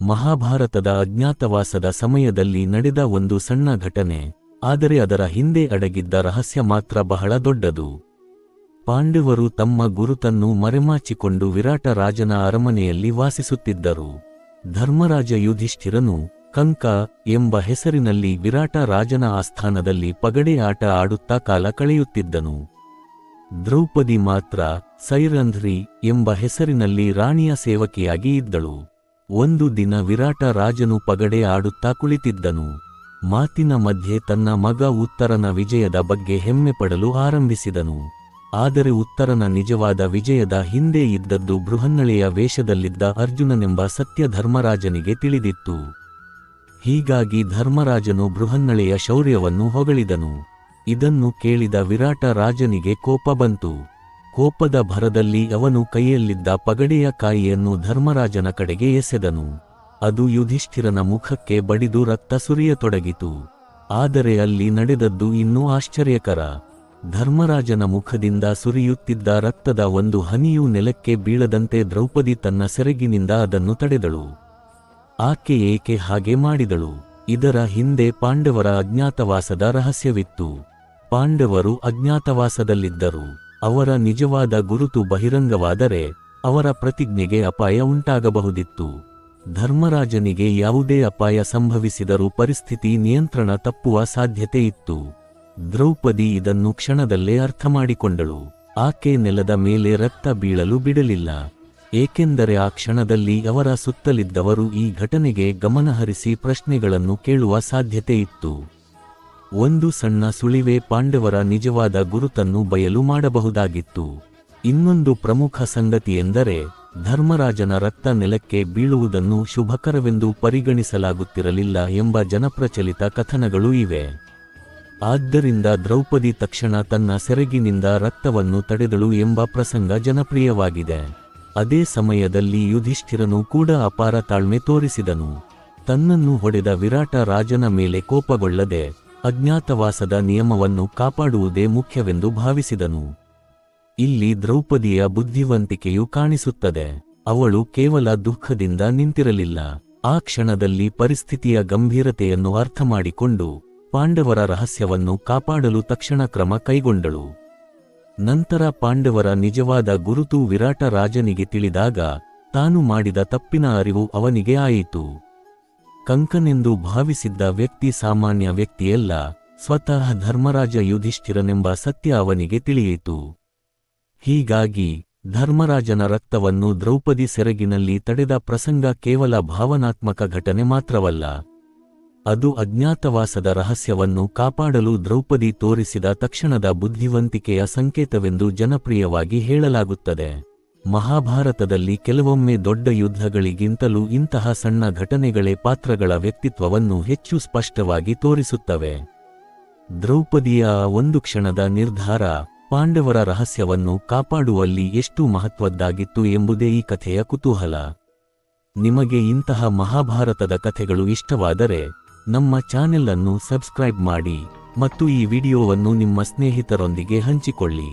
ಮಹಾಭಾರತದ ಅಜ್ಞಾತವಾಸದ ಸಮಯದಲ್ಲಿ ನಡೆದ ಒಂದು ಸಣ್ಣ ಘಟನೆ, ಆದರೆ ಅದರ ಹಿಂದೆ ಅಡಗಿದ್ದ ರಹಸ್ಯ ಮಾತ್ರ ಬಹಳ ದೊಡ್ಡದು. ಪಾಂಡವರು ತಮ್ಮ ಗುರುತನ್ನು ಮರೆಮಾಚಿಕೊಂಡು ವಿರಾಟ ರಾಜನ ಅರಮನೆಯಲ್ಲಿ ವಾಸಿಸುತ್ತಿದ್ದರು. ಧರ್ಮರಾಜ ಯುಧಿಷ್ಠಿರನು ಕಂಕ ಎಂಬ ಹೆಸರಿನಲ್ಲಿ ವಿರಾಟ ರಾಜನ ಆಸ್ಥಾನದಲ್ಲಿ ಪಗಡೆ ಆಟ ಆಡುತ್ತಾ ಕಾಲ ಕಳೆಯುತ್ತಿದ್ದನು. ದ್ರೌಪದಿ ಮಾತ್ರ ಸೈರಂಧ್ರಿ ಎಂಬ ಹೆಸರಿನಲ್ಲಿ ರಾಣಿಯ ಸೇವಕಿಯಾಗಿ ಇದ್ದಳು. ಒಂದು ದಿನ ವಿರಾಟ ರಾಜನು ಪಗಡೆ ಆಡುತ್ತಾ ಕುಳಿತಿದ್ದನು. ಮಾತಿನ ಮಧ್ಯೆ ತನ್ನ ಮಗ ಉತ್ತರನ ವಿಜಯದ ಬಗ್ಗೆ ಹೆಮ್ಮೆ ಪಡಲು ಆರಂಭಿಸಿದನು. ಆದರೆ ಉತ್ತರನ ನಿಜವಾದ ವಿಜಯದ ಹಿಂದೆ ಇದ್ದದ್ದು ಬೃಹನ್ನಳೆಯ ವೇಷದಲ್ಲಿದ್ದ ಅರ್ಜುನನೆಂಬ ಸತ್ಯ ಧರ್ಮರಾಜನಿಗೆ ತಿಳಿದಿತ್ತು. ಹೀಗಾಗಿ ಧರ್ಮರಾಜನು ಬೃಹನ್ನಳೆಯ ಶೌರ್ಯವನ್ನು ಹೊಗಳಿದನು. ಇದನ್ನು ಕೇಳಿದ ವಿರಾಟ ರಾಜನಿಗೆ ಕೋಪ ಬಂತು. ಕೋಪದ ಭರದಲ್ಲಿ ಅವನು ಕೈಯಲ್ಲಿದ್ದ ಪಗಡೆಯ ಕಾಯಿಯನ್ನು ಧರ್ಮರಾಜನ ಕಡೆಗೆ ಎಸೆದನು. ಅದು ಯುಧಿಷ್ಠಿರನ ಮುಖಕ್ಕೆ ಬಡಿದು ರಕ್ತ ಸುರಿಯತೊಡಗಿತು. ಆದರೆ ಅಲ್ಲಿ ನಡೆದದ್ದು ಇನ್ನೂ ಆಶ್ಚರ್ಯಕರ. ಧರ್ಮರಾಜನ ಮುಖದಿಂದ ಸುರಿಯುತ್ತಿದ್ದ ರಕ್ತದ ಒಂದು ಹನಿಯೂ ನೆಲಕ್ಕೆ ಬೀಳದಂತೆ ದ್ರೌಪದಿ ತನ್ನ ಸೆರಗಿನಿಂದ ಅದನ್ನು ತಡೆದಳು. ಆಕೆ ಏಕೆ ಹಾಗೆ ಮಾಡಿದಳು? ಇದರ ಹಿಂದೆ ಪಾಂಡವರ ಅಜ್ಞಾತವಾಸದ ರಹಸ್ಯವಿತ್ತು. ಪಾಂಡವರು ಅಜ್ಞಾತವಾಸದಲ್ಲಿದ್ದರು. ಅವರ ನಿಜವಾದ ಗುರುತು ಬಹಿರಂಗವಾದರೆ ಅವರ ಪ್ರತಿಜ್ಞೆಗೆ ಅಪಾಯ ಉಂಟಾಗಬಹುದಿತ್ತು. ಧರ್ಮರಾಜನಿಗೆ ಯಾವುದೇ ಅಪಾಯ ಸಂಭವಿಸಿದರೂ ಪರಿಸ್ಥಿತಿ ನಿಯಂತ್ರಣ ತಪ್ಪುವ ಸಾಧ್ಯತೆ ಇತ್ತು. ದ್ರೌಪದಿ ಇದನ್ನು ಕ್ಷಣದಲ್ಲೇ ಅರ್ಥಮಾಡಿಕೊಂಡಳು. ಆಕೆ ನೆಲದ ಮೇಲೆ ರಕ್ತ ಬೀಳಲು ಬಿಡಲಿಲ್ಲ. ಏಕೆಂದರೆ ಆ ಕ್ಷಣದಲ್ಲಿ ಅವರ ಸುತ್ತಲಿದ್ದವರು ಈ ಘಟನೆಗೆ ಗಮನಹರಿಸಿ ಪ್ರಶ್ನೆಗಳನ್ನು ಕೇಳುವ ಸಾಧ್ಯತೆ ಇತ್ತು. ಒಂದು ಸಣ್ಣ ಸುಳಿವೇ ಪಾಂಡವರ ನಿಜವಾದ ಗುರುತನ್ನು ಬಯಲು ಮಾಡಬಹುದಾಗಿತ್ತು. ಇನ್ನೊಂದು ಪ್ರಮುಖ ಸಂಗತಿಯೆಂದರೆ ಧರ್ಮರಾಜನ ರಕ್ತ ನೆಲಕ್ಕೆ ಬೀಳುವುದನ್ನು ಶುಭಕರವೆಂದು ಪರಿಗಣಿಸಲಾಗುತ್ತಿರಲಿಲ್ಲ ಎಂಬ ಜನಪ್ರಚಲಿತ ಕಥನಗಳೂ ಇವೆ. ಆದ್ದರಿಂದ ದ್ರೌಪದಿ ತಕ್ಷಣ ತನ್ನ ಸೆರಗಿನಿಂದ ರಕ್ತವನ್ನು ತಡೆದಳು ಎಂಬ ಪ್ರಸಂಗ ಜನಪ್ರಿಯವಾಗಿದೆ. ಅದೇ ಸಮಯದಲ್ಲಿ ಯುಧಿಷ್ಠಿರನು ಕೂಡ ಅಪಾರ ತಾಳ್ಮೆ ತೋರಿಸಿದನು. ತನ್ನನ್ನು ಹೊಡೆದ ವಿರಾಟ ರಾಜನ ಮೇಲೆ ಕೋಪಗೊಳ್ಳದೆ ಅಜ್ಞಾತವಾಸದ ನಿಯಮವನ್ನು ಕಾಪಾಡುವುದೇ ಮುಖ್ಯವೆಂದು ಭಾವಿಸಿದನು. ಇಲ್ಲಿ ದ್ರೌಪದಿಯ ಬುದ್ಧಿವಂತಿಕೆಯು ಕಾಣಿಸುತ್ತದೆ. ಅವಳು ಕೇವಲ ದುಃಖದಿಂದ ನಿಂತಿರಲಿಲ್ಲ. ಆ ಕ್ಷಣದಲ್ಲಿ ಪರಿಸ್ಥಿತಿಯ ಗಂಭೀರತೆಯನ್ನು ಅರ್ಥಮಾಡಿಕೊಂಡು ಪಾಂಡವರ ರಹಸ್ಯವನ್ನು ಕಾಪಾಡಲು ತಕ್ಷಣ ಕ್ರಮ ಕೈಗೊಂಡಳು. ನಂತರ ಪಾಂಡವರ ನಿಜವಾದ ಗುರುತು ವಿರಾಟ ರಾಜನಿಗೆ ತಿಳಿದಾಗ ತಾನು ಮಾಡಿದ ತಪ್ಪಿನ ಅರಿವು ಅವನಿಗೆ ಆಯಿತು. ಕಂಕನೆಂದು ಭಾವಿಸಿದ್ದ ವ್ಯಕ್ತಿ ಸಾಮಾನ್ಯ ವ್ಯಕ್ತಿಯಲ್ಲ, ಸ್ವತಃ ಧರ್ಮರಾಜ ಯುಧಿಷ್ಠಿರನೆಂಬ ಸತ್ಯ ಅವನಿಗೆ ತಿಳಿಯಿತು. ಹೀಗಾಗಿ ಧರ್ಮರಾಜನ ರಕ್ತವನ್ನು ದ್ರೌಪದಿ ಸೆರಗಿನಲ್ಲಿ ತಡೆದ ಪ್ರಸಂಗ ಕೇವಲ ಭಾವನಾತ್ಮಕ ಘಟನೆ ಮಾತ್ರವಲ್ಲ, ಅದು ಅಜ್ಞಾತವಾಸದ ರಹಸ್ಯವನ್ನು ಕಾಪಾಡಲು ದ್ರೌಪದಿ ತೋರಿಸಿದ ತಕ್ಷಣದ ಬುದ್ಧಿವಂತಿಕೆಯ ಸಂಕೇತವೆಂದು ಜನಪ್ರಿಯವಾಗಿ ಹೇಳಲಾಗುತ್ತದೆ. ಮಹಾಭಾರತದಲ್ಲಿ ಕೆಲವೊಮ್ಮೆ ದೊಡ್ಡ ಯುದ್ಧಗಳಿಗಿಂತಲೂ ಇಂತಹ ಸಣ್ಣ ಘಟನೆಗಳೇ ಪಾತ್ರಗಳ ವ್ಯಕ್ತಿತ್ವವನ್ನು ಹೆಚ್ಚು ಸ್ಪಷ್ಟವಾಗಿ ತೋರಿಸುತ್ತವೆ. ದ್ರೌಪದಿಯ ಒಂದು ಕ್ಷಣದ ನಿರ್ಧಾರ ಪಾಂಡವರ ರಹಸ್ಯವನ್ನು ಕಾಪಾಡುವಲ್ಲಿ ಎಷ್ಟು ಮಹತ್ವದ್ದಾಗಿತ್ತು ಎಂಬುದೇ ಈ ಕಥೆಯ ಕುತೂಹಲ. ನಿಮಗೆ ಇಂತಹ ಮಹಾಭಾರತದ ಕಥೆಗಳು ಇಷ್ಟವಾದರೆ ನಮ್ಮ ಚಾನೆಲ್ ಅನ್ನು ಸಬ್ಸ್ಕ್ರೈಬ್ ಮಾಡಿ ಮತ್ತು ಈ ವಿಡಿಯೋವನ್ನು ನಿಮ್ಮ ಸ್ನೇಹಿತರೊಂದಿಗೆ ಹಂಚಿಕೊಳ್ಳಿ.